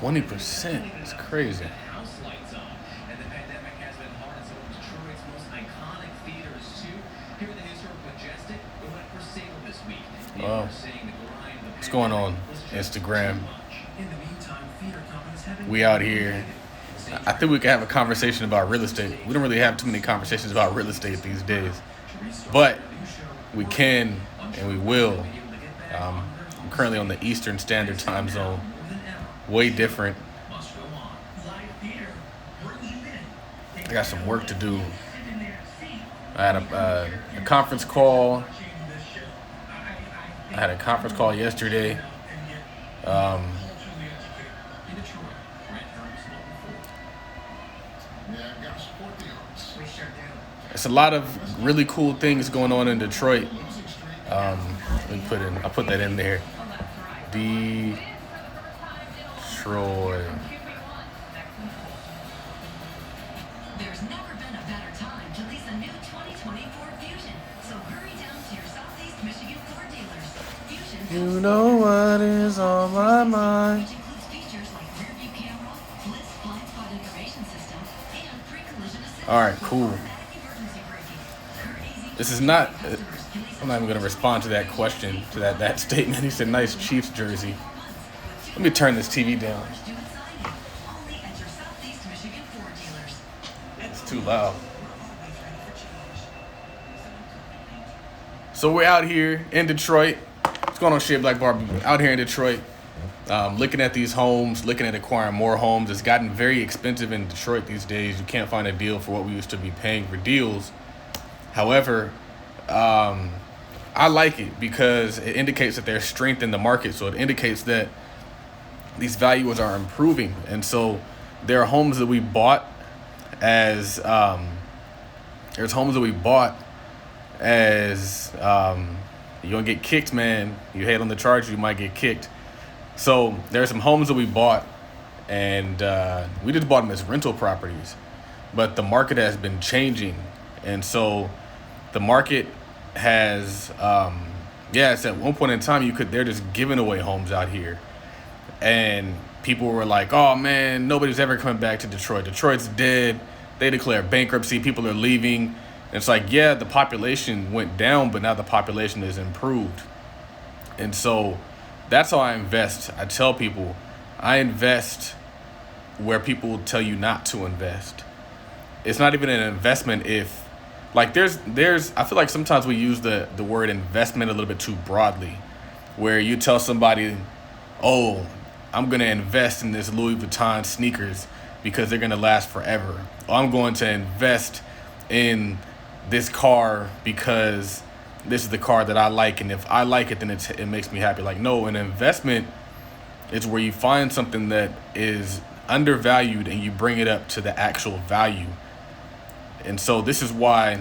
20%. It's crazy. Well, what's going on, Instagram? We out here. I think we can have a conversation about real estate. We don't really have too many conversations about real estate these days, but we can and we will. I'm currently on the Eastern Standard Time Zone, way different. I got some work to do. I had a conference call. I had a conference call yesterday. It's a lot of really cool things going on in Detroit. I'll put that in there. Detroit. There's never been a better time to lease a new 2024 Fusion. So hurry down to your Southeast Michigan Ford dealers. Fusion, You know what is on my mind. which includes features like rear view camera, Bliss blind spot information system, and pre-collision assist. All right, cool. Automatic emergency braking. This is not. I'm not even going to respond to that question, to that statement. He said, "Nice Chiefs jersey." Let me turn this TV down. Only at your Southeast Michigan Ford dealers. It's too loud. So we're out here in Detroit. What's going on, Shea Black Barbie? Out here in Detroit, looking at these homes, looking at acquiring more homes. It's gotten very expensive in Detroit these days. You can't find a deal for what we used to be paying for deals. However, I like it because it indicates that there's strength in the market. So it indicates that these values are improving. And so there are homes that we bought as you're gonna get kicked, man. You hate on the charge, you might get kicked. So there are some homes that we bought, and we just bought them as rental properties, but the market has been changing. And so the market has it's at one point in time they're just giving away homes out here, and people were like, oh man, nobody's ever coming back to Detroit. Detroit's dead. They declare bankruptcy. People are leaving. It's like, yeah, the population went down, but now the population is improved. And so that's how I invest. I tell people I invest where people tell you not to invest. It's not even an investment if, like, there's I feel like sometimes we use the word investment a little bit too broadly, where you tell somebody, oh, I'm going to invest in this Louis Vuitton sneakers because they're going to last forever. Or I'm going to invest in this car because this is the car that I like, and if I like it, then it makes me happy. Like, no, an investment is where you find something that is undervalued and you bring it up to the actual value. And so this is why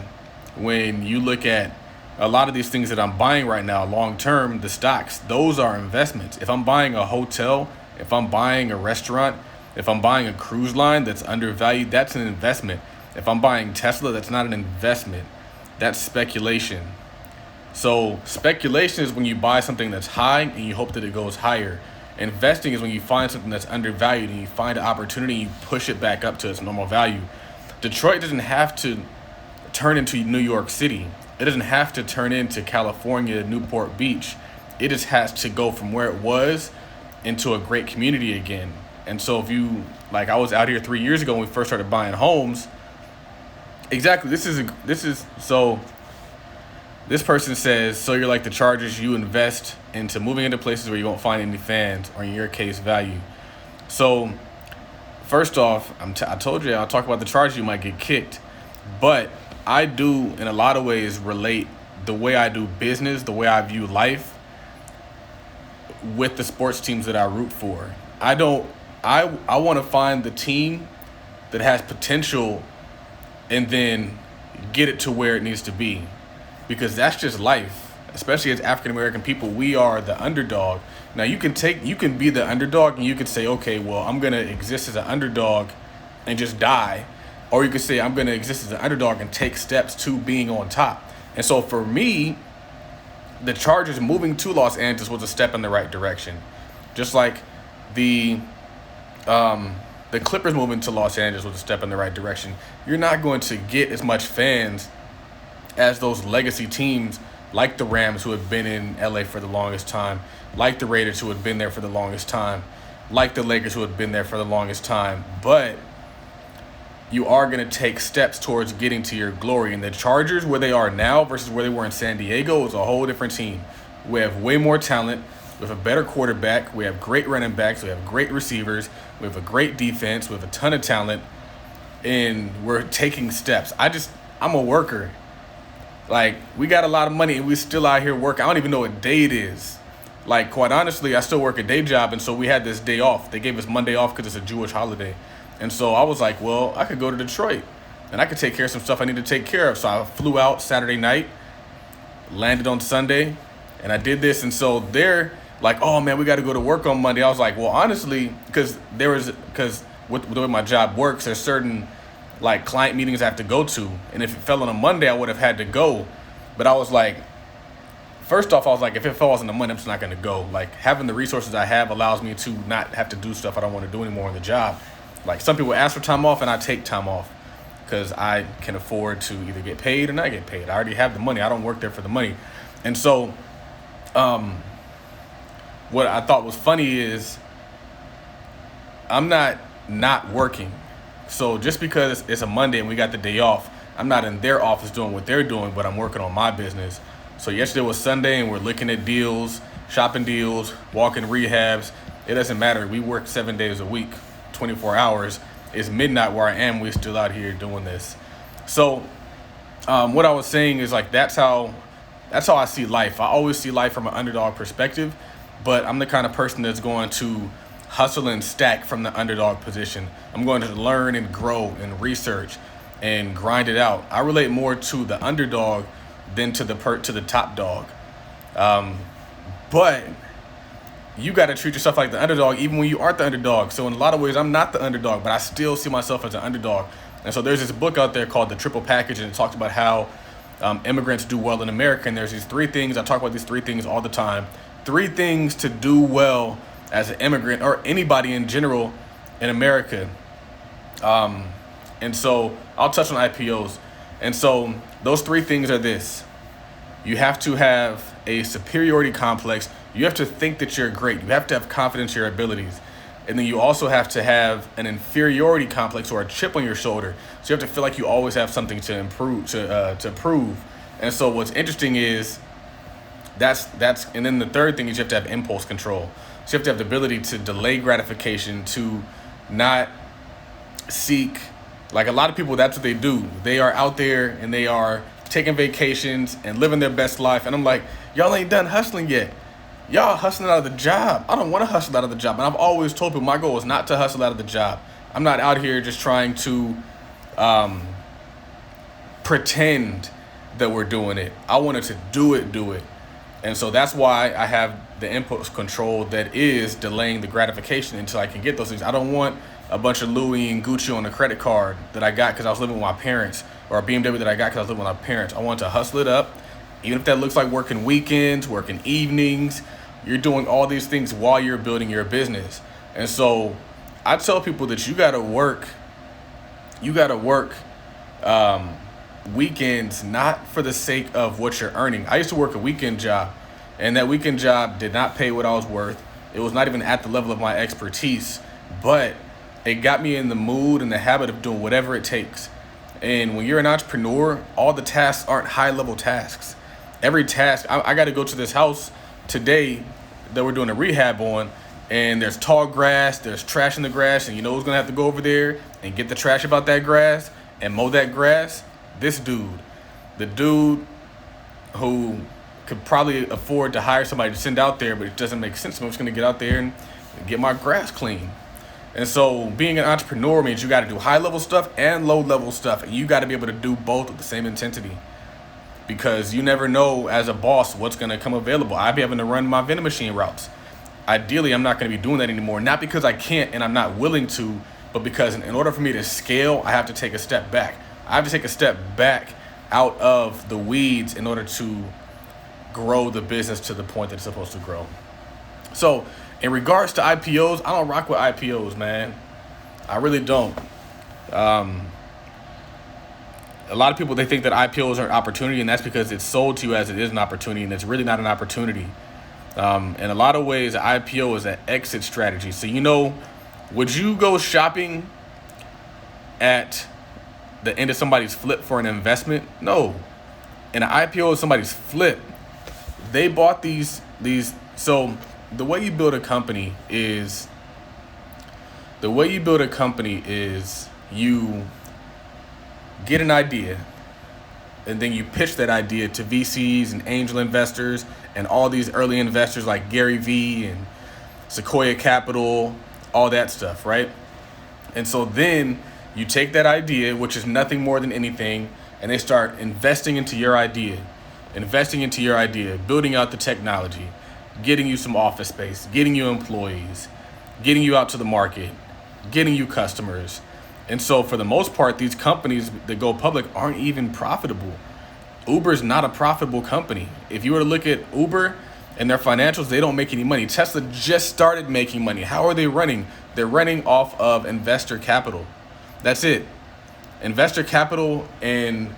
when you look at a lot of these things that I'm buying right now, long term, the stocks, those are investments. If I'm buying a hotel, if I'm buying a restaurant, if I'm buying a cruise line that's undervalued, that's an investment. If I'm buying Tesla, that's not an investment. That's speculation. So speculation is when you buy something that's high and you hope that it goes higher. Investing is when you find something that's undervalued and you find an opportunity and you push it back up to its normal value. Detroit doesn't have to turn into New York City. It doesn't have to turn into California, Newport Beach. It just has to go from where it was into a great community again. And so if you, like, I was out here 3 years ago when we first started buying homes. Exactly. So this person says, so you're like the Chargers, you invest into moving into places where you won't find any fans, or in your case, value. So first off, I told you, I'll talk about the Chargers, you might get kicked. But I do, in a lot of ways, relate the way I do business, the way I view life, with the sports teams that I root for. I want to find the team that has potential and then get it to where it needs to be, because that's just life. Especially as African American people, we are the underdog. Now you can be the underdog and you can say, okay, well, I'm gonna exist as an underdog and just die, or you could say I'm gonna exist as an underdog and take steps to being on top. And so for me, the Chargers moving to Los Angeles was a step in the right direction. Just like the the Clippers moving to Los Angeles was a step in the right direction. You're not going to get as much fans as those legacy teams like the Rams, who have been in LA for the longest time, like the Raiders, who had been there for the longest time, like the Lakers, who had been there for the longest time. But you are going to take steps towards getting to your glory. And the Chargers, where they are now versus where they were in San Diego, is a whole different team. We have way more talent. We have a better quarterback. We have great running backs. We have great receivers. We have a great defense. We have a ton of talent. And we're taking steps. I'm a worker. Like, we got a lot of money and we still out here working. I don't even know what day it is. Like, quite honestly, I still work a day job. And so we had this day off. They gave us Monday off because it's a Jewish holiday. And so I was like, well, I could go to Detroit and I could take care of some stuff I need to take care of. So I flew out Saturday night, landed on Sunday, and I did this. And so they're like, oh man, we got to go to work on Monday. I was like, well, honestly, because with the way my job works, there's certain like client meetings I have to go to. And if it fell on a Monday, I would have had to go. But I was like, first off, I was like, if it falls on a Monday, I'm just not going to go. Like, having the resources I have allows me to not have to do stuff I don't want to do anymore on the job. Like, some people ask for time off and I take time off because I can afford to either get paid or not get paid. I already have the money. I don't work there for the money. And so what I thought was funny is I'm not working. So just because it's a Monday and we got the day off, I'm not in their office doing what they're doing, but I'm working on my business. So yesterday was Sunday and we're looking at deals, shopping deals, walking rehabs. It doesn't matter. We work 7 days a week, 24 hours. It's midnight where I am. We're still out here doing this. So what I was saying is, like, that's how I see life. I always see life from an underdog perspective, but I'm the kind of person that's going to hustle and stack from the underdog position. I'm going to learn and grow and research and grind it out. I relate more to the underdog than to the top dog. But you got to treat yourself like the underdog even when you aren't the underdog. So in a lot of ways, I'm not the underdog, but I still see myself as an underdog. And so there's this book out there called The Triple Package, and it talks about how immigrants do well in America. And there's these 3 things. I talk about these 3 things all the time. 3 things to do well as an immigrant or anybody in general in America. And so I'll touch on IPOs. And so those 3 things are this. You have to have a superiority complex. You have to think that you're great. You have to have confidence in your abilities. And then you also have to have an inferiority complex or a chip on your shoulder. So you have to feel like you always have something to improve, to prove. And so what's interesting is that's and then the third thing is you have to have impulse control. So you have to have the ability to delay gratification, to not seek, like a lot of people, that's what they do. They are out there and they are taking vacations and living their best life. And I'm like, y'all ain't done hustling yet. Y'all hustling out of the job. I don't want to hustle out of the job. And I've always told people my goal is not to hustle out of the job. I'm not out here just trying to pretend that we're doing it. I wanted to do it. And so that's why I have the impulse control that is delaying the gratification until I can get those things. I don't want a bunch of Louis and Gucci on the credit card that I got because I was living with my parents, or a BMW that I got because I was living with my parents. I want to hustle it up, even if that looks like working weekends, working evenings. You're doing all these things while you're building your business. And so I tell people that you got to work weekends, not for the sake of what you're earning. I used to work a weekend job, and that weekend job did not pay what I was worth. It was not even at the level of my expertise, but it got me in the mood and the habit of doing whatever it takes. And when you're an entrepreneur, all the tasks aren't high-level tasks. Every task, I got to go to this house today that we're doing a rehab on, and there's tall grass, there's trash in the grass, and you know who's going to have to go over there and get the trash about that grass and mow that grass? This dude. The dude who could probably afford to hire somebody to send out there, but it doesn't make sense. I'm just going to get out there and get my grass clean. And so being an entrepreneur means you got to do high-level stuff and low-level stuff, and you got to be able to do both with the same intensity, because you never know as a boss what's going to come available. I'd be having to run my vending machine routes. Ideally, I'm not going to be doing that anymore, not because I can't and I'm not willing to, but because in order for me to scale, I have to take a step back. I have to take a step back out of the weeds in order to grow the business to the point that it's supposed to grow. So In regards to IPOs, I don't rock with IPOs, man. I really don't. A lot of people, they think that IPOs are an opportunity, and that's because it's sold to you as it is an opportunity, and it's really not an opportunity. In a lot of ways, an IPO is an exit strategy. So, would you go shopping at the end of somebody's flip for an investment? No. In an IPO is somebody's flip. They bought these. So the way you build a company is you get an idea, and then you pitch that idea to VCs and angel investors and all these early investors like Gary Vee and Todd Capital, all that stuff, right? And so then you take that idea, which is nothing more than anything, and they start investing into your idea, building out the technology, getting you some office space, getting you employees, getting you out to the market, getting you customers. And so for the most part, these companies that go public aren't even profitable. Uber's not a profitable company. If you were to look at Uber and their financials, they don't make any money. Tesla just started making money. How are they running? They're running off of investor capital. That's it. Investor capital and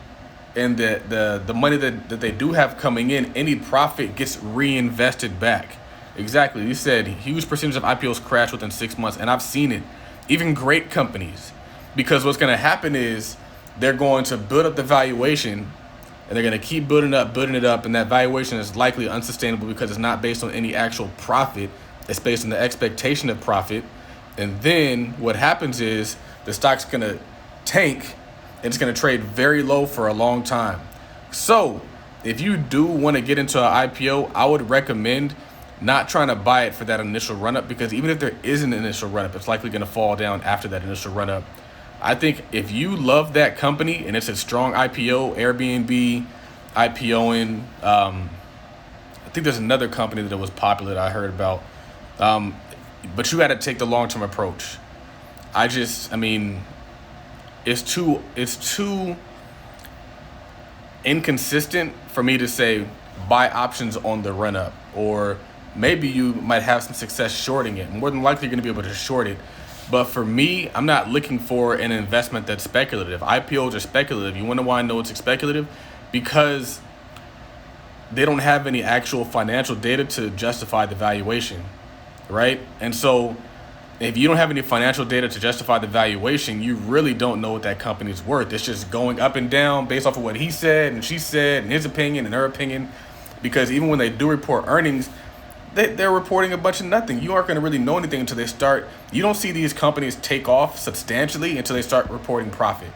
the money that they do have coming in, any profit gets reinvested back. Exactly. You said huge percentage of IPOs crash within 6 months, and I've seen it. Even great companies. Because what's going to happen is they're going to build up the valuation, and they're going to keep building it up, and that valuation is likely unsustainable because it's not based on any actual profit. It's based on the expectation of profit. And then what happens is the stock's going to tank, and it's going to trade very low for a long time. So if you do want to get into an IPO, I would recommend not trying to buy it for that initial run-up, because even if there is an initial run-up, it's likely going to fall down after that initial run-up. I think if you love that company and it's a strong IPO, Airbnb, IPOing, I think there's another company that was popular that I heard about. But you got to take the long-term approach. It's too inconsistent for me to say buy options on the run-up, or maybe you might have some success shorting it. More than likely, you're going to be able to short it. But for me, I'm not looking for an investment that's speculative. IPOs are speculative. You want to why I know it's speculative? Because they don't have any actual financial data to justify the valuation, right? And so if you don't have any financial data to justify the valuation, you really don't know what that company's worth. It's just going up and down based off of what he said and she said and his opinion and her opinion. Because even when they do report earnings, they're reporting a bunch of nothing. You aren't going to really know anything until they start. You don't see these companies take off substantially until they start reporting profit.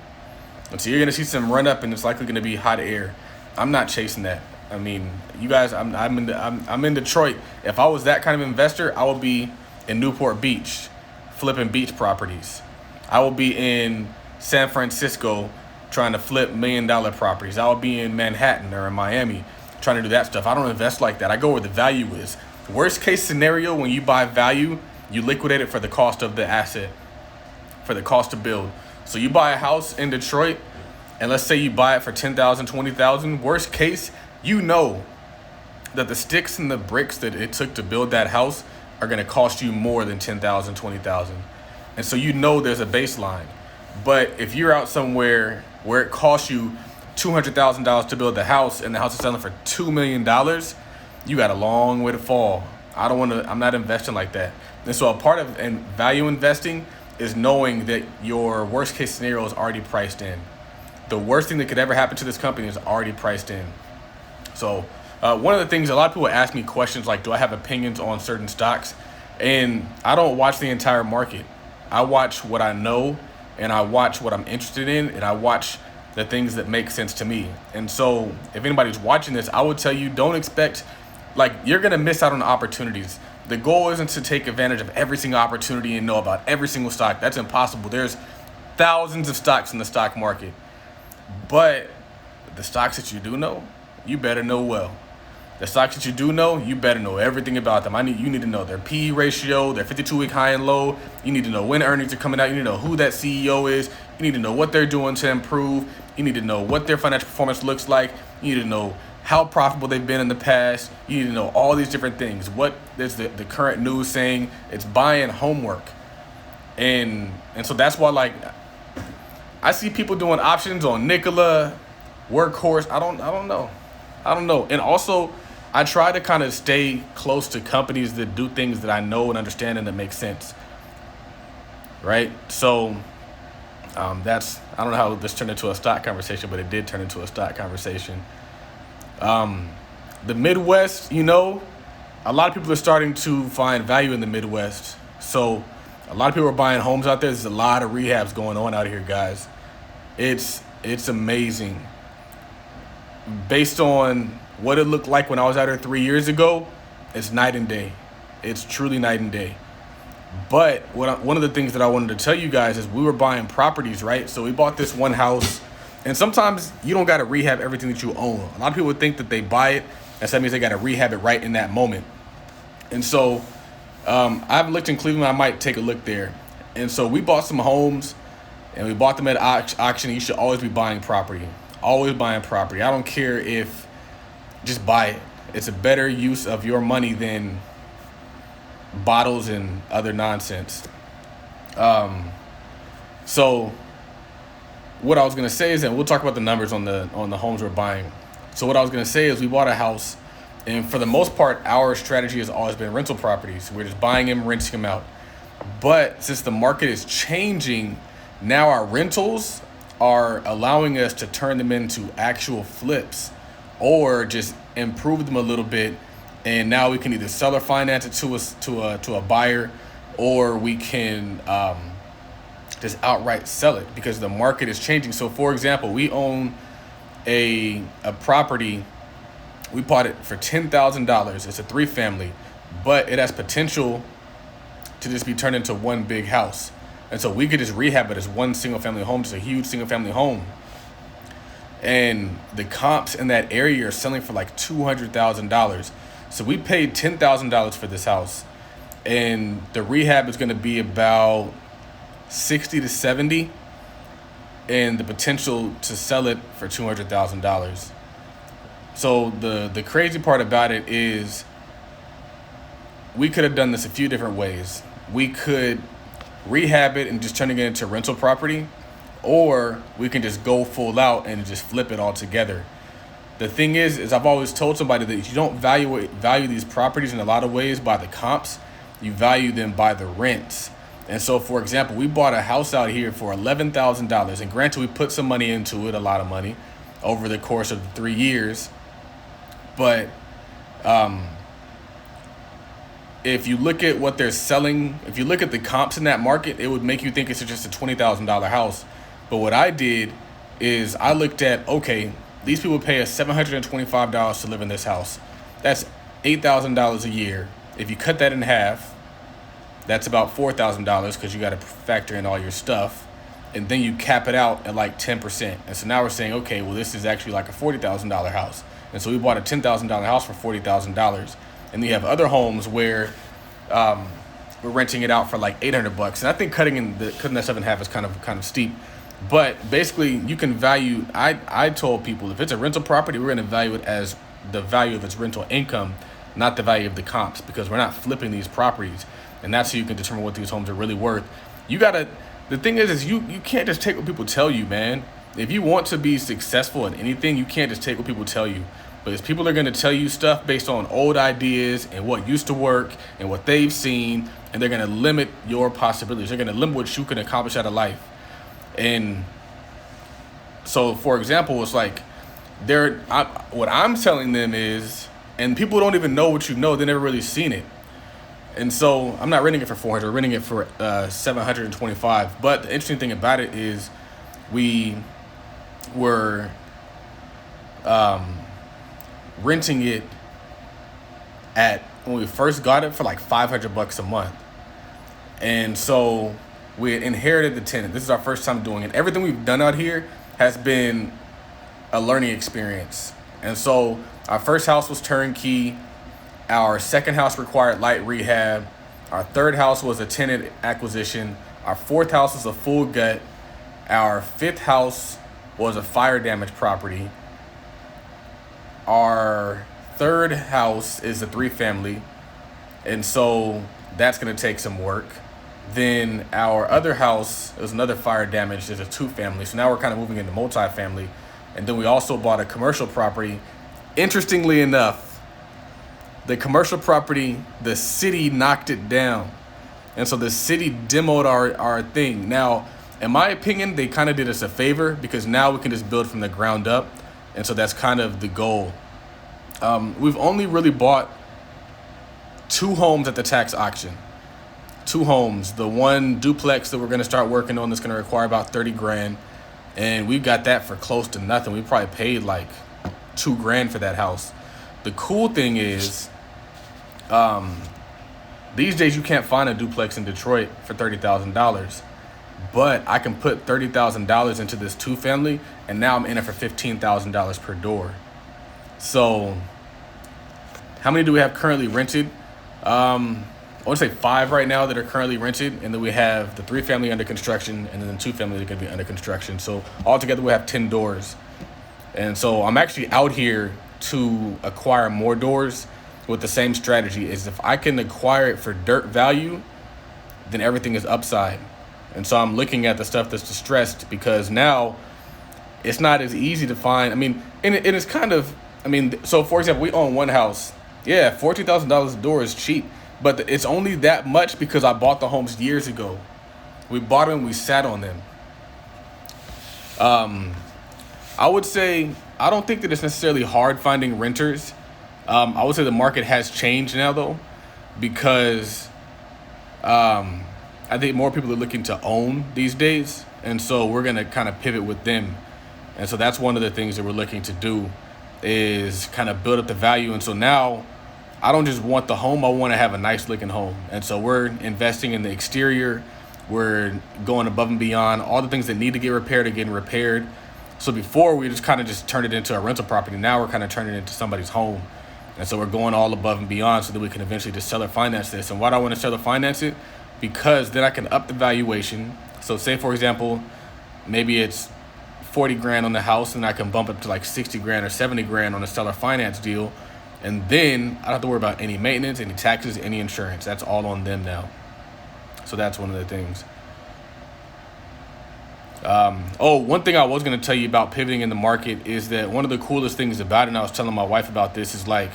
And so you're going to see some run up, and it's likely going to be hot air. I'm not chasing that. I mean, you guys, I'm in Detroit. If I was that kind of investor, I would be in Newport Beach, flipping beach properties. I will be in San Francisco trying to flip $1 million properties. I will be in Manhattan or in Miami trying to do that stuff. I don't invest like that. I go where the value is. Worst case scenario, when you buy value, you liquidate it for the cost of the asset, for the cost to build. So you buy a house in Detroit, and let's say you buy it for $10,000, $20,000. Worst case, you know that the sticks and the bricks that it took to build that house are going to cost you more than $10,000, $20,000. And so you know there's a baseline. But if you're out somewhere where it costs you $200,000 to build the house and the house is selling for $2 million, you got a long way to fall. I'm not investing like that. And so a part of value investing is knowing that your worst case scenario is already priced in. The worst thing that could ever happen to this company is already priced in. So one of the things, a lot of people ask me questions like, do I have opinions on certain stocks? And I don't watch the entire market. I watch what I know, and I watch what I'm interested in, and I watch the things that make sense to me. And so if anybody's watching this, I would tell you, don't expect, you're going to miss out on opportunities. The goal isn't to take advantage of every single opportunity and know about every single stock. That's impossible. There's thousands of stocks in the stock market. But the stocks that you do know, you better know well. The stocks that you do know, you better know everything about them. You need to know their PE ratio, their 52-week high and low. You need to know when earnings are coming out. You need to know who that CEO is. You need to know what they're doing to improve. You need to know what their financial performance looks like. You need to know how profitable they've been in the past. You need to know all these different things. What is the current news saying? It's buying homework. And so that's why, like, I see people doing options on Nikola, Workhorse. I don't know. And also, I try to kind of stay close to companies that do things that I know and understand and that make sense. Right? So I don't know how this turned into a stock conversation, but it did turn into a stock conversation. The Midwest, a lot of people are starting to find value in the Midwest. So a lot of people are buying homes out there. There's a lot of rehabs going on out here, guys. It's amazing. Based on what it looked like when I was out here 3 years ago, it's night and day. It's truly night and day. But one of the things that I wanted to tell you guys is we were buying properties, right? So we bought this one house, and sometimes you don't got to rehab everything that you own. A lot of people think that they buy it, and so that means they got to rehab it right in that moment. And so I haven't looked in Cleveland. I might take a look there. And so we bought some homes, and we bought them at auction. You should always be buying property. Always buying property. I don't care if, just buy it. It's a better use of your money than bottles and other nonsense. So what I was gonna say is, and we'll talk about the numbers on the homes we're buying. So what I was gonna say is we bought a house, and for the most part, our strategy has always been rental properties. We're just buying them, renting them out. But since the market is changing, now our rentals are allowing us to turn them into actual flips or just improve them a little bit. And now we can either sell or finance it to a buyer, or we can just outright sell it because the market is changing. So for example, we own a property. We bought it for $10,000. It's a 3-family, but it has potential to just be turned into one big house. And so we could just rehab it as one single family home, just a huge single family home. And the comps in that area are selling for like $200,000. So we paid $10,000 for this house, and the rehab is going to be about 60 to 70, and the potential to sell it for $200,000. So the crazy part about it is we could have done this a few different ways. We could rehab it and just turning it into rental property, or we can just go full out and just flip it all together. The thing is I've always told somebody that you don't value these properties in a lot of ways by the comps. You value them by the rents. And so, for example, we bought a house out here for $11,000. And granted, we put some money into it, a lot of money, over the course of 3 years. But if you look at what they're selling, if you look at the comps in that market, it would make you think it's just a $20,000 house. But what I did is I looked at, okay, these people pay us $725 to live in this house. That's $8,000 a year. If you cut that in half, that's about $4,000 because you got to factor in all your stuff. And then you cap it out at like 10%. And so now we're saying, okay, well, this is actually like a $40,000 house. And so we bought a $10,000 house for $40,000. And you have other homes where we're renting it out for like $800. And I think cutting that stuff in half is kind of steep. But basically, you can value. I told people if it's a rental property, we're going to value it as the value of its rental income, not the value of the comps, because we're not flipping these properties. And that's how you can determine what these homes are really worth. The thing is you can't just take what people tell you, man. If you want to be successful in anything, you can't just take what people tell you. Because people are going to tell you stuff based on old ideas and what used to work and what they've seen, and they're going to limit your possibilities. They're going to limit what you can accomplish out of life. And so, for example, it's like what I'm telling them is, and people don't even know what you know. They never really seen it. And so I'm not renting it for $400. We're renting it for $725. But the interesting thing about it is we were renting it when we first got it for like $500 a month. And so we had inherited the tenant. This is our first time doing it. Everything we've done out here has been a learning experience. And so our first house was turnkey. Our second house required light rehab. Our third house was a tenant acquisition. Our fourth house was a full gut. Our fifth house was a fire damage property. our third house is a 3-family, and so that's going to take some work. Then our other house is another fire damage. There's a 2-family. So now we're kind of moving into multifamily. And then we also bought a commercial property. Interestingly enough, the commercial property, the city knocked it down. And so the city demoed our thing. Now, in my opinion, they kind of did us a favor because now we can just build from the ground up. And so that's kind of the goal. We've only really bought 2 homes at the tax auction. 2 homes. The one duplex that we're going to start working on that's going to require about 30 grand. And we got that for close to nothing. We probably paid like 2 grand for that house. The cool thing is, these days you can't find a duplex in Detroit for $30,000. But I can put $30,000 into this 2-family, and now I'm in it for $15,000 per door. So, how many do we have currently rented? I want to say 5 right now that are currently rented, and then we have the 3-family under construction, and then the 2-family that are going to be under construction. So altogether we have 10 doors. And so I'm actually out here to acquire more doors with the same strategy. Is if I can acquire it for dirt value, then everything is upside. And so I'm looking at the stuff that's distressed because now it's not as easy to find. I mean, and it's kind of, so for example, we own one house. Yeah, $14,000 a door is cheap, but it's only that much because I bought the homes years ago. We bought them, we sat on them. I would say, I don't think that it's necessarily hard finding renters. I would say the market has changed now though, because I think more people are looking to own these days. And so we're going to kind of pivot with them. And so that's one of the things that we're looking to do is kind of build up the value. And so now I don't just want the home, I want to have a nice looking home. And so we're investing in the exterior. We're going above and beyond. All the things that need to get repaired are getting repaired. So before we just kind of just turned it into a rental property. Now we're kind of turning it into somebody's home. And so we're going all above and beyond so that we can eventually just seller finance this. And why do I want to seller finance it? Because then I can up the valuation. So say, for example, maybe it's 40 grand on the house and I can bump it to like 60 grand or 70 grand on a seller finance deal. And then I don't have to worry about any maintenance, any taxes, any insurance. That's all on them now. So that's one of the things. One thing I was going to tell you about pivoting in the market is that one of the coolest things about it, and I was telling my wife about this, is like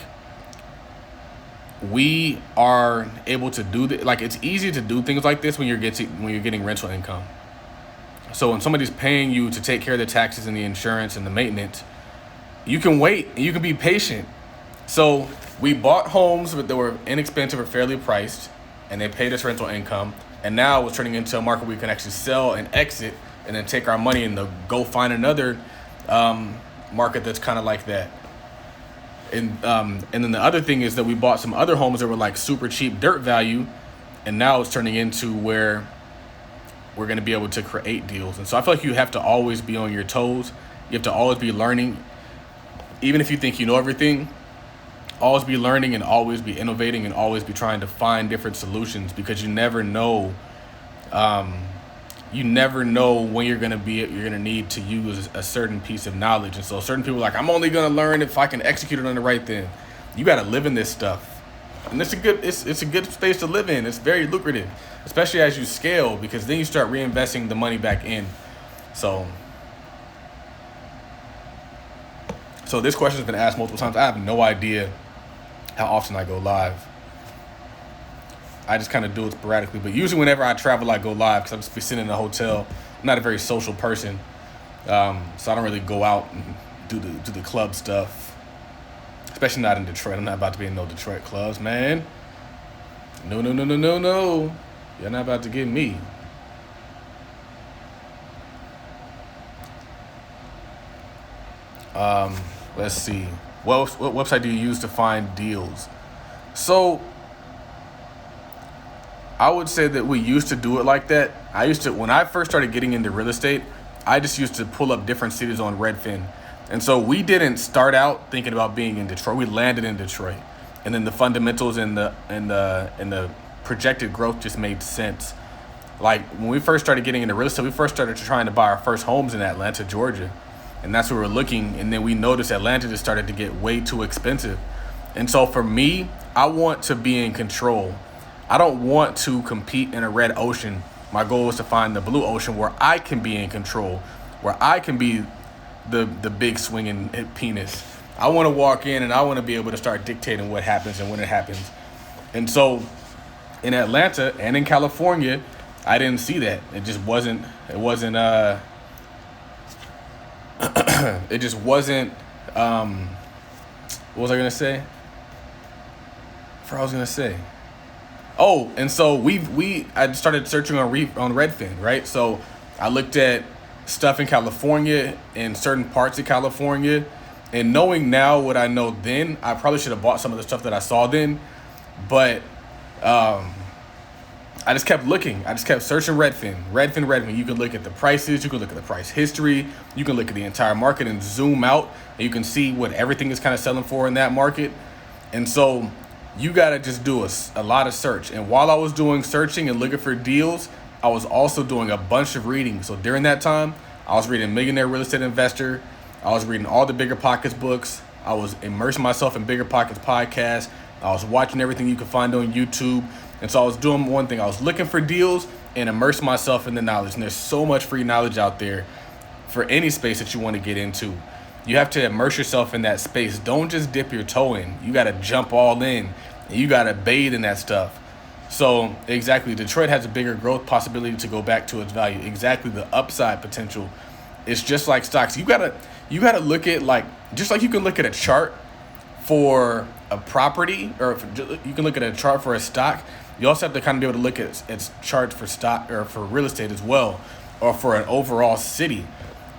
we are able to do like it's easy to do things like this when you're getting rental income. So when somebody's paying you to take care of the taxes and the insurance and the maintenance, you can wait and you can be patient. So we bought homes that were inexpensive or fairly priced, and they paid us rental income. And now it's turning into a market where we can actually sell and exit and then take our money and go find another market that's kind of like that. And then the other thing is that we bought some other homes that were like super cheap dirt value, and now it's turning into where we're going to be able to create deals. And so I feel like you have to always be on your toes. You have to always be learning. Even if you think you know everything, always be learning and always be innovating and always be trying to find different solutions, because you never know when you're going to need to use a certain piece of knowledge. And so certain people are like, I'm only going to learn if I can execute it on the right thing. You got to live in this stuff. And it's a good space to live in. It's very lucrative, especially as you scale, because then you start reinvesting the money back in. So this question has been asked multiple times. I have no idea how often I go live. I just kind of do it sporadically, but usually whenever I travel, I go live because I'm just be sitting in a hotel. I'm not a very social person, so I don't really go out and do the club stuff, especially not in Detroit. I'm not about to be in no Detroit clubs, man. No. You're not about to get me. Let's see. What website do you use to find deals? So I would say that we used to do it like that. When I first started getting into real estate, I just used to pull up different cities on Redfin. And so we didn't start out thinking about being in Detroit. We landed in Detroit. And then the fundamentals and the projected growth just made sense. Like when we first started getting into real estate, we first started trying to buy our first homes in Atlanta, Georgia. and that's where we're looking. And then we noticed Atlanta just started to get way too expensive. And so for me, I want to be in control. I don't want to compete in a red ocean. My goal is to find the blue ocean where I can be in control, where I can be the big swinging penis. I want to walk in and I want to be able to start dictating what happens and when it happens. And so in Atlanta and in California, I didn't see that. It just wasn't, it just wasn't, what was I going to say? Oh, and so I started searching on Redfin, right? So I looked at stuff in California, in certain parts of California, and knowing now what I know then, I probably should have bought some of the stuff that I saw then, but I just kept looking. I just kept searching Redfin. You can look at the prices, you can look at the price history, you can look at the entire market and zoom out, and you can see what everything is kind of selling for in that market. And so you got to just do a lot of search. And while I was doing searching and looking for deals, I was also doing a bunch of reading. So during that time, I was reading Millionaire Real Estate Investor. I was reading all the Bigger Pockets books. I was immersing myself in Bigger Pockets podcasts. I was watching everything you could find on YouTube. And so I was doing one thing. I was looking for deals and immersing myself in the knowledge. And there's so much free knowledge out there for any space that you want to get into. You have to immerse yourself in that space. Don't just dip your toe in. You got to jump all in. And you got to bathe in that stuff. So exactly, Detroit has a bigger growth possibility to go back to its value. Exactly, the upside potential. It's just like stocks. You gotta look at, like, just like you can look at a chart for a property, or you can look at a chart for a stock. You also have to kind of be able to look at its charts for stock or for real estate as well, or for an overall city.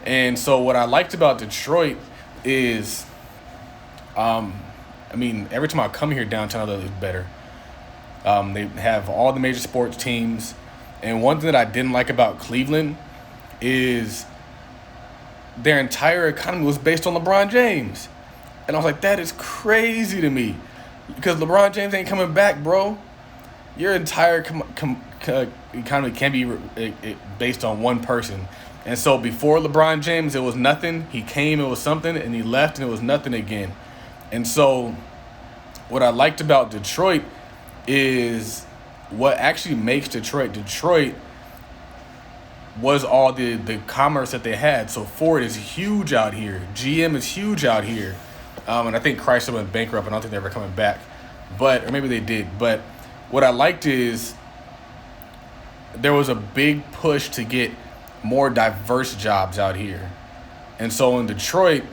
And so what I liked about Detroit is, every time I come here downtown, it looks better. They have all the major sports teams. And one thing that I didn't like about Cleveland is their entire economy was based on LeBron James. And I was like, that is crazy to me. Because LeBron James ain't coming back, bro. Your entire economy can't be based on one person. And so before LeBron James, it was nothing. He came, it was something, and he left, and it was nothing again. And so what I liked about Detroit is what actually makes Detroit. Detroit was all the commerce that they had. So Ford is huge out here. GM is huge out here. And I think Chrysler went bankrupt. I don't think they're ever coming back. Or maybe they did. But what I liked is there was a big push to get more diverse jobs out here. And so in Detroit,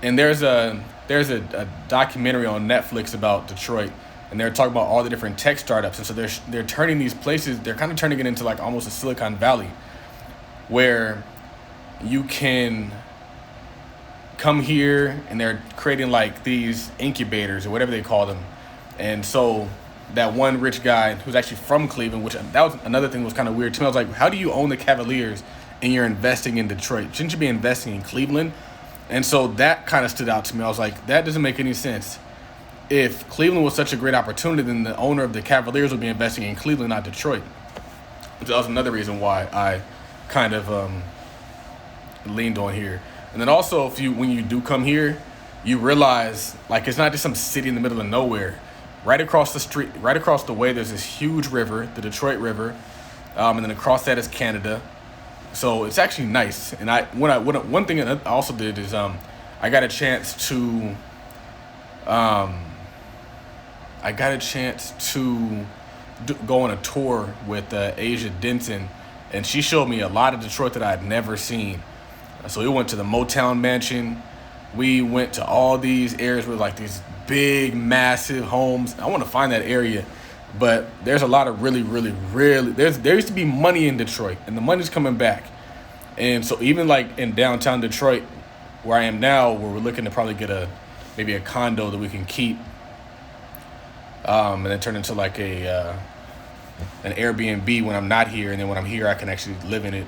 and there's a documentary on Netflix about Detroit, and they're talking about all the different tech startups. And so they're turning these places, they're kind of turning it into like almost a Silicon Valley, where you can come here and they're creating like these incubators or whatever they call them. And so that one rich guy who's actually from Cleveland, which that was another thing that was kind of weird to me. I was like, how do you own the Cavaliers and you're investing in Detroit? Shouldn't you be investing in Cleveland? And so that kind of stood out to me. I was like, that doesn't make any sense. If Cleveland was such a great opportunity, then the owner of the Cavaliers would be investing in Cleveland, not Detroit. So that was another reason why I kind of leaned on here. And then also, when you do come here, you realize, like, it's not just some city in the middle of nowhere. Right across the street, right across the way, there's this huge river, the Detroit River, and then across that is Canada. So it's actually nice. And one thing I also did is I got a chance to go on a tour with Asia Denton, and she showed me a lot of Detroit that I had never seen. So we went to the Motown Mansion. We went to all these areas with like these big, massive homes. I want to find that area, but there's a lot of really, there used to be money in Detroit, and the money's coming back. And so even like in downtown Detroit, where I am now, where we're looking to probably get maybe a condo that we can keep, and then turn into like an Airbnb when I'm not here, and then when I'm here I can actually live in it.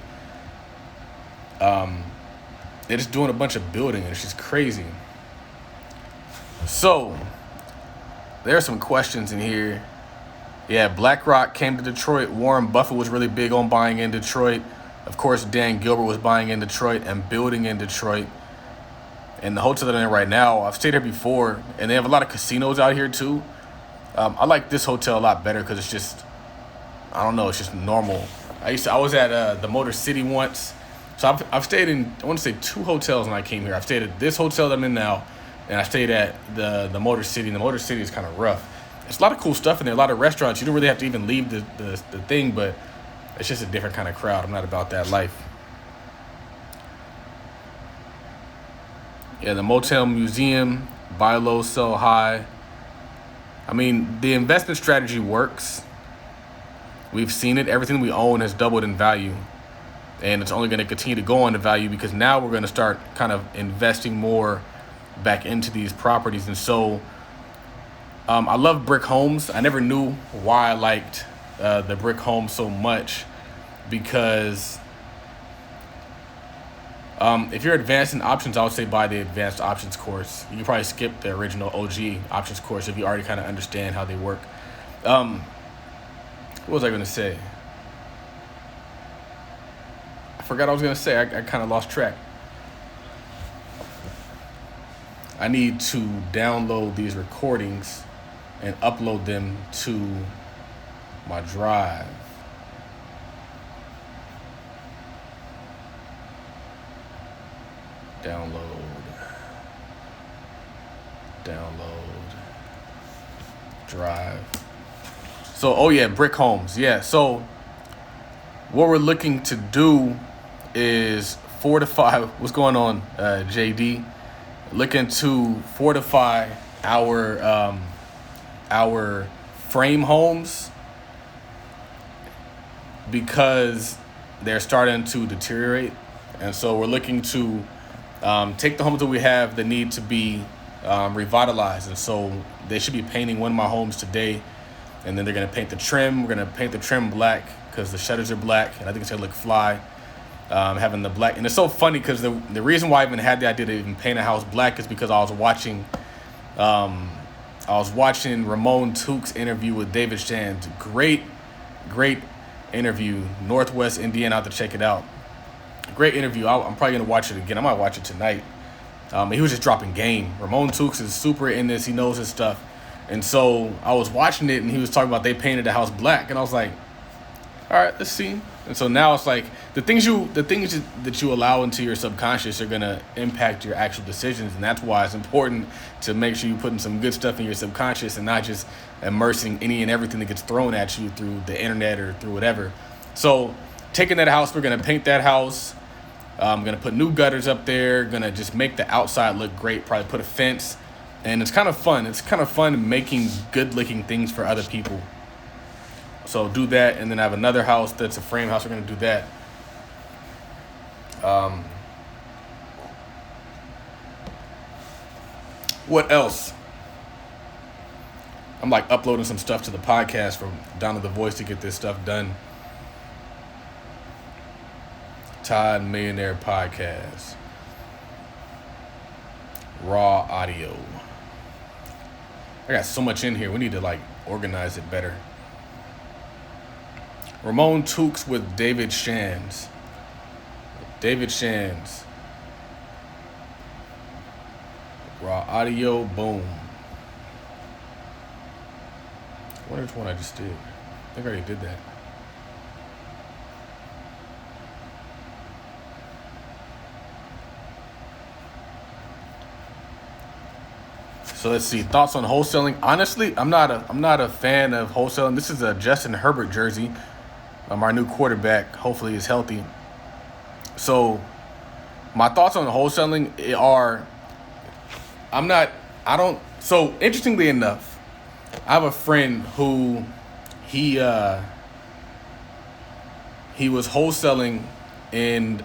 They're just doing a bunch of building, and it's just crazy. So there are some questions in here. Yeah, BlackRock came to Detroit. Warren Buffett was really big on buying in Detroit. Of course, Dan Gilbert was buying in Detroit and building in Detroit. And the hotel that I'm in right now, I've stayed here before, and they have a lot of casinos out here too. I like this hotel a lot better because it's just, I don't know, it's just normal. I was at the Motor City once, so I've stayed in, I want to say 2 hotels when I came here. I've stayed at this hotel that I'm in now, and I stayed at the Motor City. And the Motor City is kind of rough. There's a lot of cool stuff in there, a lot of restaurants. You don't really have to even leave the thing, but it's just a different kind of crowd. I'm not about that life. Yeah, the Motel Museum, buy low, sell high. I mean, the investment strategy works. We've seen it. Everything we own has doubled in value. And it's only going to continue to go on in value because now we're going to start kind of investing more back into these properties. And so I love brick homes. I never knew why I liked the brick home so much because if you're advanced in options, I would say buy the advanced options course. You can probably skip the original OG options course if you already kind of understand how they work. What was I going to say? I forgot what I was going to say. I kind of lost track. I need to download these recordings and upload them to my drive. Download, drive. So, oh yeah, brick homes. Yeah, so what we're looking to do is fortify, what's going on, JD? Looking to fortify our frame homes because they're starting to deteriorate. And so we're looking to take the homes that we have that need to be revitalized. And so they should be painting one of my homes today. And then they're going to paint the trim. We're going to paint the trim black because the shutters are black. And I think it's going to look fly. Having the black. And it's so funny because the reason why I even had the idea to even paint a house black is because I was watching Ramon Took's interview with David Shands. Great interview. Northwest Indiana. I'll have to check it out. Great interview. I'm probably going to watch it again. I might watch it tonight. He was just dropping game. Ramon Took's is super in this. He knows his stuff. And so I was watching it, and he was talking about they painted the house black. And I was like, all right, let's see. And so now it's like the things that you allow into your subconscious are going to impact your actual decisions. And that's why it's important to make sure you're putting some good stuff in your subconscious and not just immersing any and everything that gets thrown at you through the internet or through whatever. So taking that house, we're going to paint that house. I'm going to put new gutters up there. Going to just make the outside look great. Probably put a fence. And it's kind of fun. It's kind of fun making good-looking things for other people. So do that. And then I have another house that's a frame house. We're going to do that. What else? I'm like uploading some stuff to the podcast from Down to the Voice to get this stuff done. Todd Millionaire Podcast. Raw audio. I got so much in here. We need to like organize it better. Ramon Took's with David Shands. David Shands. Raw audio, boom. I wonder which one I just did. I think I already did that. So let's see. Thoughts on wholesaling. Honestly, I'm not a fan of wholesaling. This is a Justin Herbert jersey. Our new quarterback. Hopefully he's healthy. So my thoughts on wholesaling are so interestingly enough, I have a friend who he was wholesaling in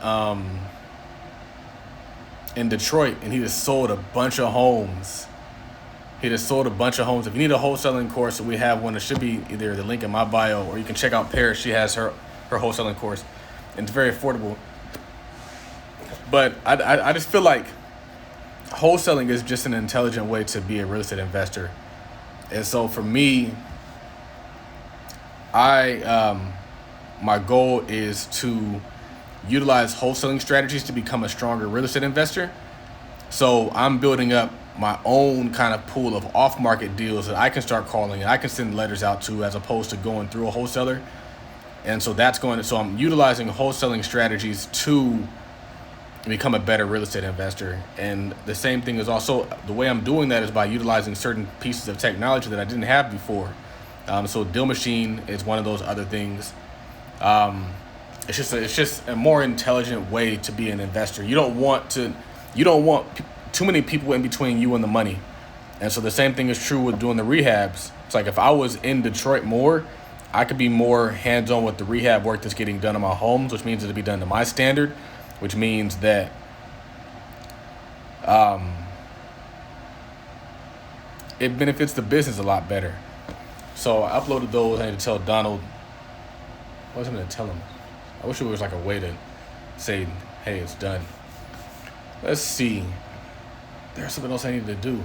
Detroit, and he just sold a bunch of homes. If you need a wholesaling course, we have one. It should be either the link in my bio, or you can check out Paris. She has her wholesaling course, and it's very affordable. But I just feel like wholesaling is just an intelligent way to be a real estate investor. And so for me, my goal is to utilize wholesaling strategies to become a stronger real estate investor. So I'm building up my own kind of pool of off-market deals that I can start calling and I can send letters out to, as opposed to going through a wholesaler. And so so I'm utilizing wholesaling strategies to become a better real estate investor. And the same thing is also, the way I'm doing that is by utilizing certain pieces of technology that I didn't have before. So Deal Machine is one of those other things. It's just a more intelligent way to be an investor. You don't want too many people in between you and the money. And so the same thing is true with doing the rehabs. It's like if I was in Detroit more, I could be more hands-on with the rehab work that's getting done in my homes, which means it'll be done to my standard, which means that it benefits the business a lot better. So I uploaded those. I need to tell Donald. What was I going to tell him? I wish there was like a way to say, hey, it's done. Let's see. There's something else I needed to do.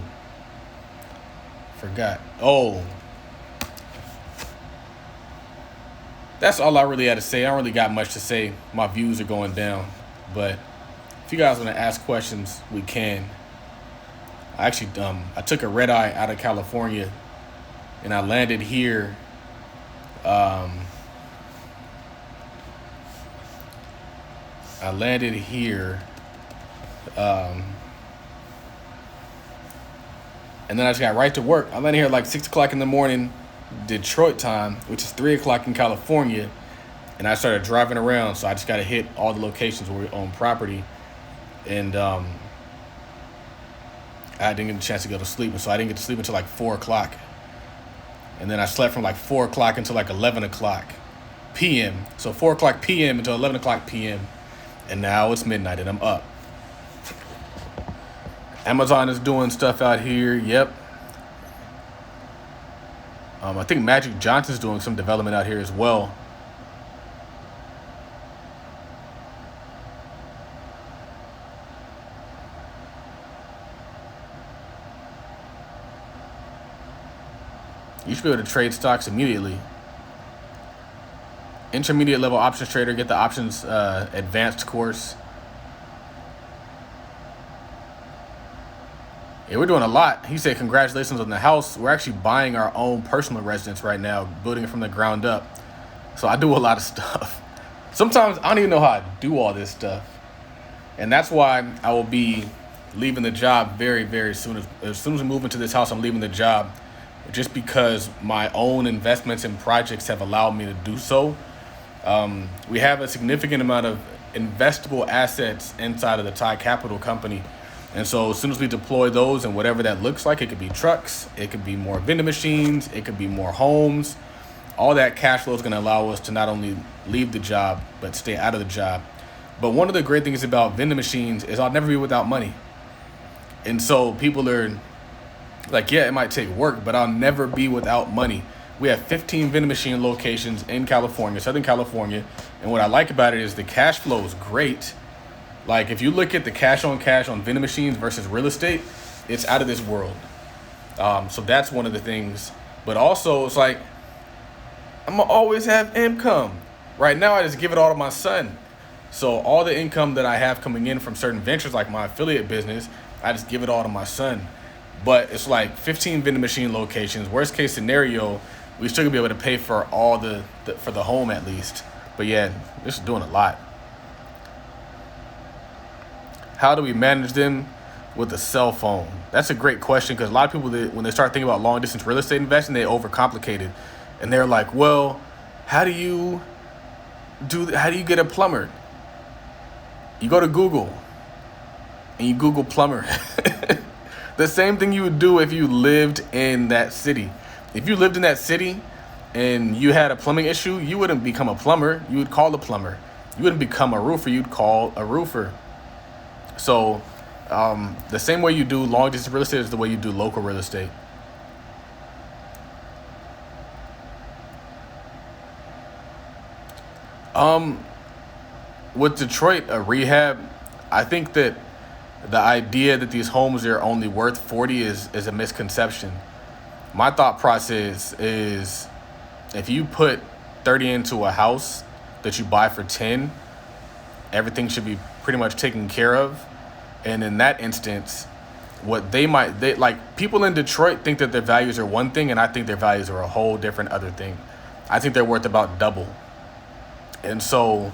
Forgot. Oh. That's all I really had to say. I don't really got much to say. My views are going down. But if you guys want to ask questions, we can. I actually I took a red eye out of California and I landed here. I landed here. And then I just got right to work. I landed here at like 6 o'clock in the morning, Detroit time, which is 3 o'clock in California. And I started driving around. So I just got to hit all the locations where we own property. And I didn't get a chance to go to sleep. And so I didn't get to sleep until like 4 o'clock. And then I slept from like 4 o'clock until like 11 o'clock p.m. So 4 o'clock p.m. until 11 o'clock p.m. And now it's midnight and I'm up. Amazon is doing stuff out here. Yep. I think Magic Johnson's doing some development out here as well. You should be able to trade stocks immediately. Intermediate level options trader, get the options advanced course. Yeah, we're doing a lot. He said, congratulations on the house. We're actually buying our own personal residence right now, building it from the ground up. So I do a lot of stuff. Sometimes I don't even know how I do all this stuff. And that's why I will be leaving the job very, very soon. As soon as we move into this house, I'm leaving the job, just because my own investments and projects have allowed me to do so. We have a significant amount of investable assets inside of the Todd Capital company. And so as soon as we deploy those, and whatever that looks like, it could be trucks, it could be more vending machines, it could be more homes. All that cash flow is going to allow us to not only leave the job, but stay out of the job. But one of the great things about vending machines is I'll never be without money. And so people are like, yeah, it might take work, but I'll never be without money. We have 15 vending machine locations in California, Southern California. And what I like about it is the cash flow is great. Like if you look at the cash on vending machines versus real estate, it's out of this world. So that's one of the things. But also it's like, I'm gonna always have income. Right now I just give it all to my son. So all the income that I have coming in from certain ventures, like my affiliate business, I just give it all to my son. But it's like 15 vending machine locations. Worst case scenario, we still gonna be able to pay for all for the home at least. But yeah, this is doing a lot. How do we manage them with a cell phone? That's a great question, because a lot of people, when they start thinking about long distance real estate investing, they overcomplicate it. And they're like, well, how do you get a plumber? You go to Google and you Google plumber. The same thing you would do if you lived in that city. If you lived in that city and you had a plumbing issue, you wouldn't become a plumber. You would call the plumber. You wouldn't become a roofer. You'd call a roofer. So the same way you do long distance real estate is the way you do local real estate. With Detroit, a rehab, I think that the idea that these homes are only worth 40 is a misconception. My thought process is, if you put 30 into a house that you buy for 10, everything should be pretty much taken care of. And in that instance, what they like, people in Detroit think that their values are one thing, and I think their values are a whole different other thing. I think they're worth about double. And so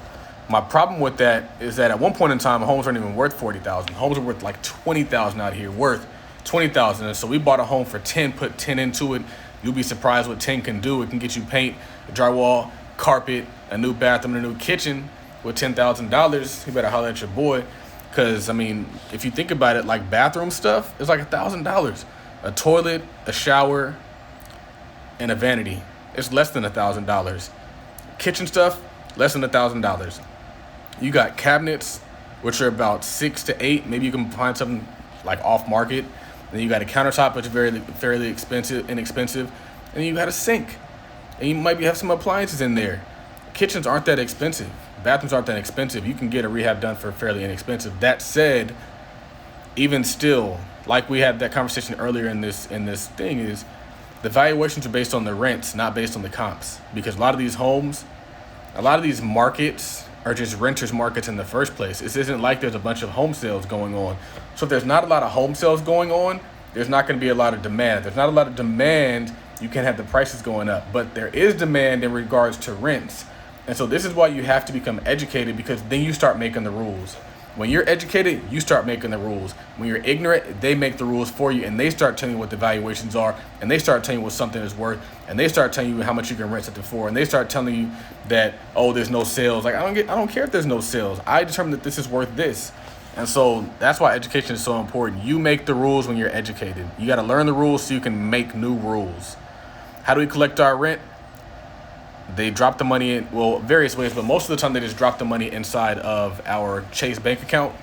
my problem with that is that at one point in time, homes weren't even worth 40,000. Homes were worth like 20,000 out here, worth 20,000. And so we bought a home for 10, put 10 into it. You'll be surprised what 10 can do. It can get you paint, drywall, carpet, a new bathroom, and a new kitchen with $10,000. You better holler at your boy. Because, I mean, if you think about it, like bathroom stuff, it's like $1,000. A toilet, a shower, and a vanity. It's less than $1,000. Kitchen stuff, less than $1,000. You got cabinets, which are about 6 to 8. Maybe you can find something like off market. Then you got a countertop, which is fairly inexpensive. And you got a sink. And you might have some appliances in there. Kitchens aren't that expensive. Bathrooms aren't that expensive. You can get a rehab done for fairly inexpensive. That said, even still, like we had that conversation earlier in this thing, is the valuations are based on the rents, not based on the comps. Because a lot of these homes, a lot of these markets are just renters markets in the first place. It isn't like there's a bunch of home sales going on. So if there's not a lot of home sales going on, there's not going to be a lot of demand. If there's not a lot of demand, you can have the prices going up. But there is demand in regards to rents. And so this is why you have to become educated, because then you start making the rules. When you're educated, you start making the rules. When you're ignorant, they make the rules for you, and they start telling you what the valuations are, and they start telling you what something is worth, and they start telling you how much you can rent something for, and they start telling you that, oh, there's no sales. Like, I don't care if there's no sales. I determine that this is worth this. And so that's why education is so important. You make the rules when you're educated. You got to learn the rules so you can make new rules. How do we collect our rent? They drop the money in, well, various ways, but most of the time they just drop the money inside of our Chase bank account.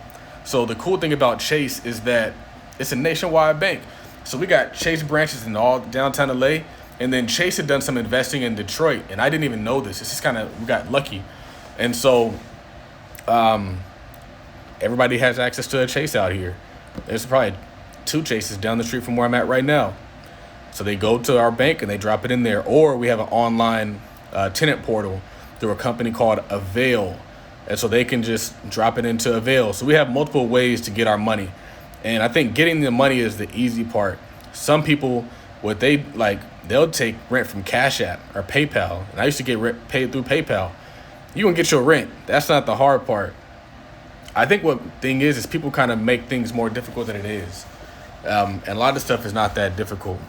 So the cool thing about Chase is that it's a nationwide bank. So we got Chase branches in all downtown LA, and then Chase had done some investing in Detroit, and I didn't even know this. It's just we got lucky. And so everybody has access to a Chase out here. There's probably 2 Chases down the street from where I'm at right now. So they go to our bank and they drop it in there, or we have an online tenant portal through a company called Avail, and so they can just drop it into Avail. So we have multiple ways to get our money, and I think getting the money is the easy part. Some people, they'll take rent from Cash App or PayPal, and I used to get rent paid through PayPal. You can get your rent. That's not the hard part. I think what thing is people kind of make things more difficult than it is, and a lot of stuff is not that difficult.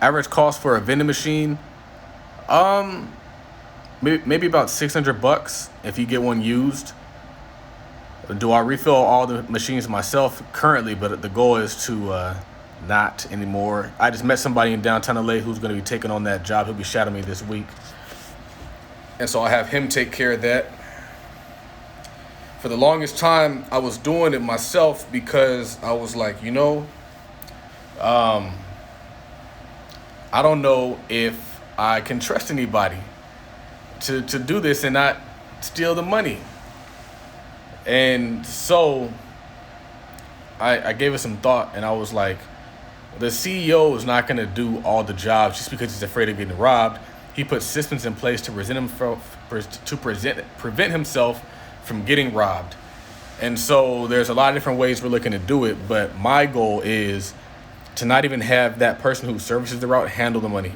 Average cost for a vending machine, maybe about $600 if you get one used. Do I refill all the machines myself currently? But the goal is to not anymore. I just met somebody in downtown LA who's going to be taking on that job. He'll be shadowing me this week, and so I have him take care of that. For the longest time, I was doing it myself because I was like, I don't know if I can trust anybody to do this and not steal the money. And so I gave it some thought, and I was like, the CEO is not going to do all the jobs just because he's afraid of getting robbed. He puts systems in place to prevent himself from getting robbed. And so there's a lot of different ways we're looking to do it, but my goal is to not even have that person who services the route handle the money.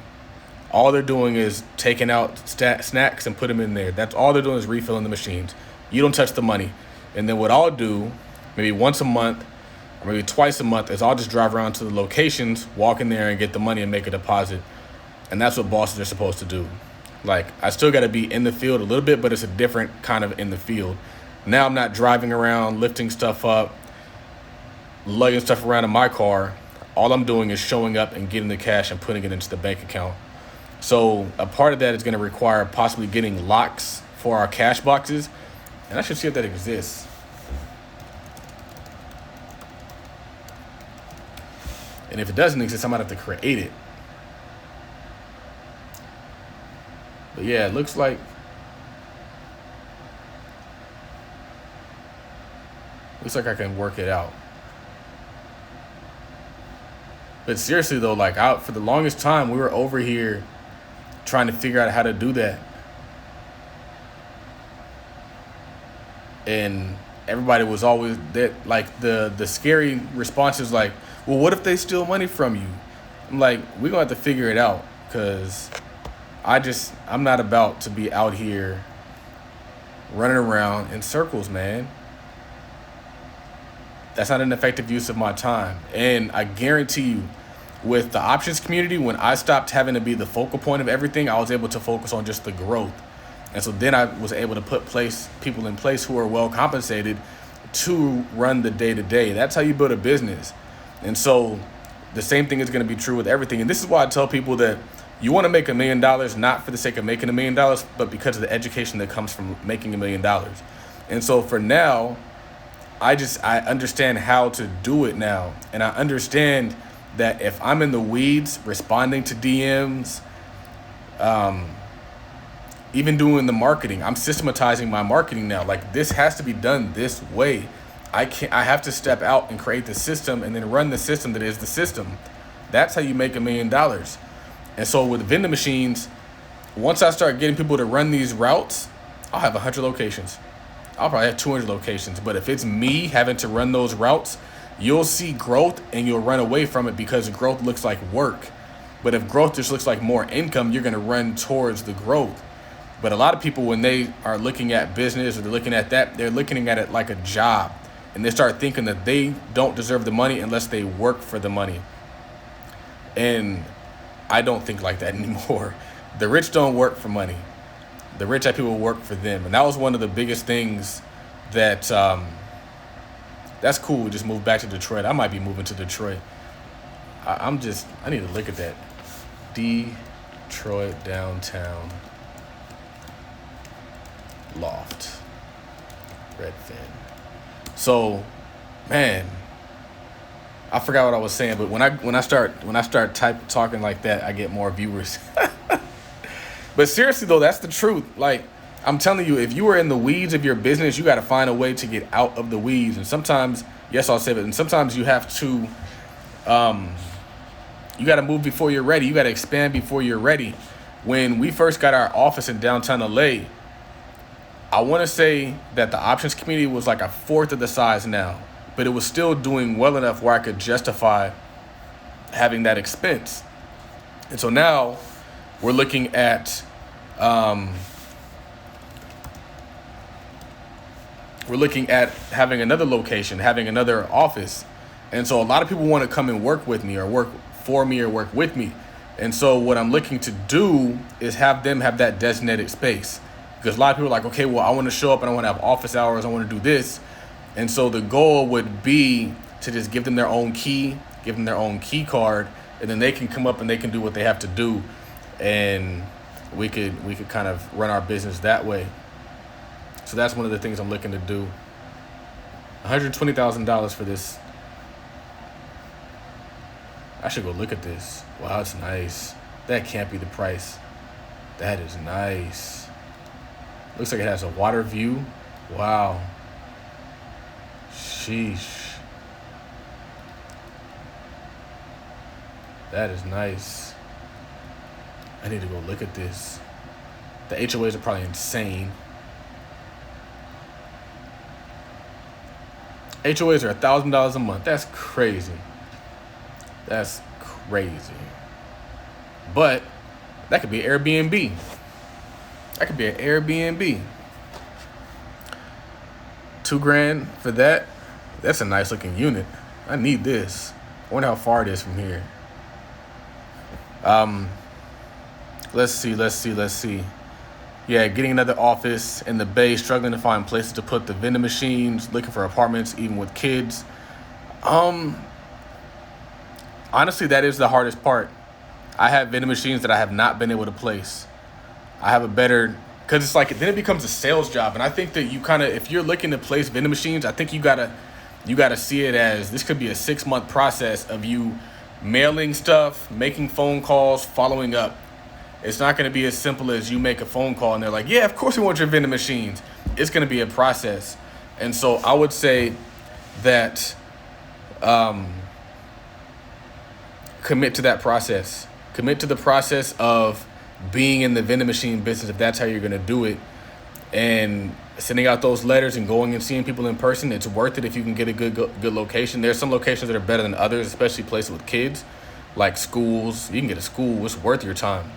All they're doing is taking out snacks and put them in there. That's all they're doing, is refilling the machines. You don't touch the money. And then what I'll do, maybe once a month or maybe twice a month, is I'll just drive around to the locations, walk in there and get the money and make a deposit. And that's what bosses are supposed to do. Like, I still got to be in the field a little bit, but it's a different kind of in the field. Now I'm not driving around, lifting stuff up, lugging stuff around in my car. All I'm doing is showing up and getting the cash and putting it into the bank account. So a part of that is going to require possibly getting locks for our cash boxes. And I should see if that exists. And if it doesn't exist, I might have to create it. But yeah, it looks like I can work it out. But seriously though, like out for the longest time, we were over here trying to figure out how to do that. And everybody was always that, like the scary response is like, well, what if they steal money from you? I'm like, we're gonna have to figure it out, because I'm not about to be out here running around in circles, man. That's not an effective use of my time. And I guarantee you, with the options community, when I stopped having to be the focal point of everything, I was able to focus on just the growth. And so then I was able to put people in place who are well compensated to run the day-to-day. That's how you build a business. And so the same thing is going to be true with everything. And this is why I tell people that you want to make $1 million, not for the sake of making $1 million, but because of the education that comes from making $1 million. And so for now, I understand how to do it now. And I understand that if I'm in the weeds, responding to DMs, even doing the marketing, I'm systematizing my marketing now. Like, this has to be done this way. I have to step out and create the system and then run the system that is the system. That's how you make $1 million. And so with vending machines, once I start getting people to run these routes, I'll have 100 locations. I'll probably have 200 locations. But if it's me having to run those routes, you'll see growth and you'll run away from it, because growth looks like work. But if growth just looks like more income, you're going to run towards the growth. But a lot of people, when they are looking at business or they're looking at that, they're looking at it like a job. And they start thinking that they don't deserve the money unless they work for the money. And I don't think like that anymore. The rich don't work for money. The rich people work for them. And that was one of the biggest things that, that's cool. We just moved back to Detroit. I might be moving to Detroit. I need to look at that. Detroit downtown loft. Redfin. So, man, I forgot what I was saying, but when I start talking like that, I get more viewers. But seriously though, that's the truth. Like, I'm telling you, if you are in the weeds of your business, you got to find a way to get out of the weeds. And sometimes, yes, I'll say it, and sometimes you have to, you got to move before you're ready. You got to expand before you're ready. When we first got our office in downtown LA, I want to say that the options community was like 1/4 of the size now, but it was still doing well enough where I could justify having that expense. And so now we're looking at, having another location, having another office. And so a lot of people want to come and work with me or work for me or work with me. And so what I'm looking to do is have them have that designated space. Because a lot of people are like, okay, well, I want to show up and I want to have office hours. I want to do this. And so the goal would be to just give them their own key, give them their own key card, and then they can come up and they can do what they have to do. And we could kind of run our business that way. So that's one of the things I'm looking to do. $120,000 for this. I should go look at this. Wow, that's nice. That can't be the price. That is nice. Looks like it has a water view. Wow. Sheesh. That is nice. I need to go look at this. The HOAs are probably insane. HOAs are $1,000 a month. That's crazy. That's crazy. But that could be Airbnb. That could be an Airbnb. $2,000 for that. That's a nice looking unit. I need this. I wonder how far it is from here. Let's see. Yeah, getting another office in the Bay, struggling to find places to put the vending machines, looking for apartments, even with kids. Honestly, that is the hardest part. I have vending machines that I have not been able to place. I have a better, because it's like, then it becomes a sales job. And I think that you kind of, if you're looking to place vending machines, I think you gotta see it as, this could be a 6-month process of you mailing stuff, making phone calls, following up. It's not going to be as simple as you make a phone call and they're like, yeah, of course we want your vending machines. It's going to be a process. And so I would say that, because commit to that process. Commit to the process of being in the vending machine business if that's how you're going to do it. And sending out those letters and going and seeing people in person, it's worth it if you can get a good location. There's some locations that are better than others, especially places with kids, like schools. You can get a school. It's worth your time.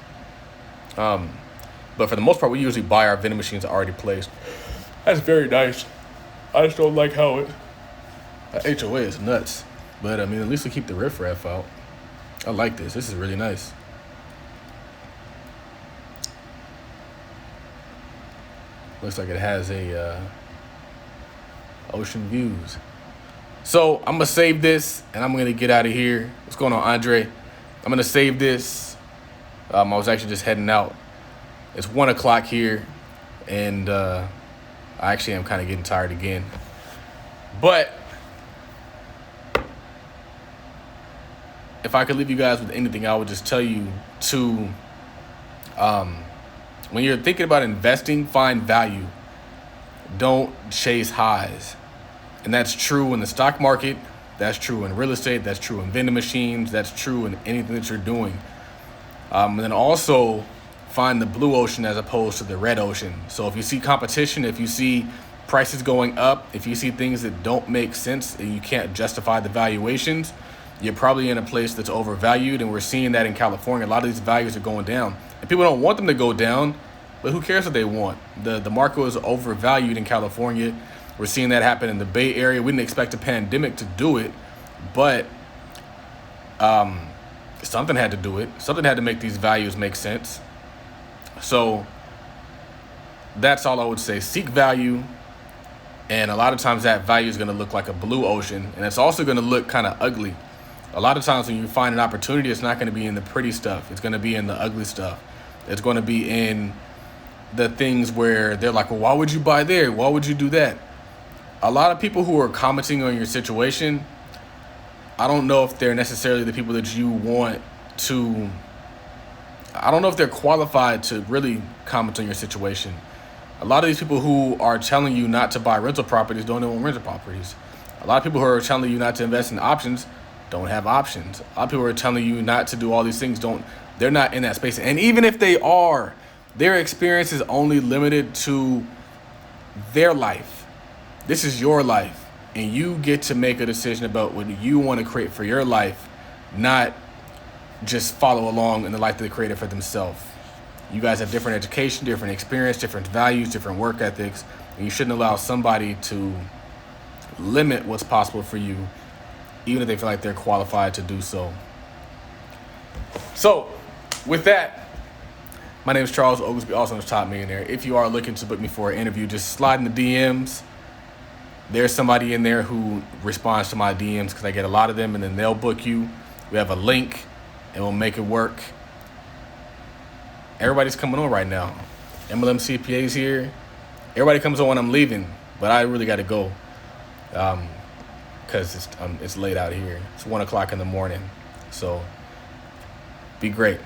But for the most part, we usually buy our vending machines already placed. That's very nice. I just don't like how HOA is nuts. But, I mean, at least we keep the riffraff out. I like this. This is really nice. Looks like it has a ocean views. So I'm going to save this, and I'm going to get out of here. What's going on, Andre? I'm going to save this. I was actually just heading out. It's 1 o'clock here, and I actually am kind of getting tired again. But if I could leave you guys with anything, I would just tell you to, when you're thinking about investing, find value. Don't chase highs. And that's true in the stock market. That's true in real estate. That's true in vending machines. That's true in anything that you're doing. And then also find the blue ocean as opposed to the red ocean. So if you see competition, if you see prices going up, if you see things that don't make sense and you can't justify the valuations, you're probably in a place that's overvalued. And we're seeing that in California. A lot of these values are going down. And people don't want them to go down, but who cares what they want? The market was overvalued in California. We're seeing that happen in the Bay Area. We didn't expect a pandemic to do it, but something had to do it. Something had to make these values make sense. So that's all I would say. Seek value. And a lot of times that value is going to look like a blue ocean. And it's also going to look kind of ugly. A lot of times when you find an opportunity, it's not going to be in the pretty stuff. It's going to be in the ugly stuff. It's going to be in the things where they're like, well, why would you buy there? Why would you do that? A lot of people who are commenting on your situation, I don't know if they're necessarily the people that you want to, I don't know if they're qualified to really comment on your situation. A lot of these people who are telling you not to buy rental properties don't own rental properties. A lot of people who are telling you not to invest in options don't have options. A lot of people who are telling you not to do all these things they're not in that space. And even if they are, their experience is only limited to their life. This is your life, and you get to make a decision about what you want to create for your life, not just follow along in the life that they created for themselves. You guys have different education, different experience, different values, different work ethics, and you shouldn't allow somebody to limit what's possible for you, even if they feel like they're qualified to do so. So, with that, my name is Charles Oglesby, also known as Top Millionaire. If you are looking to book me for an interview, just slide in the DMs. There's somebody in there who responds to my DMs because I get a lot of them, and then they'll book you. We have a link, and we'll make it work. Everybody's coming on right now. MLM CPA's here. Everybody comes on when I'm leaving, but I really got to go because it's late out here. It's 1 o'clock in the morning. So be great.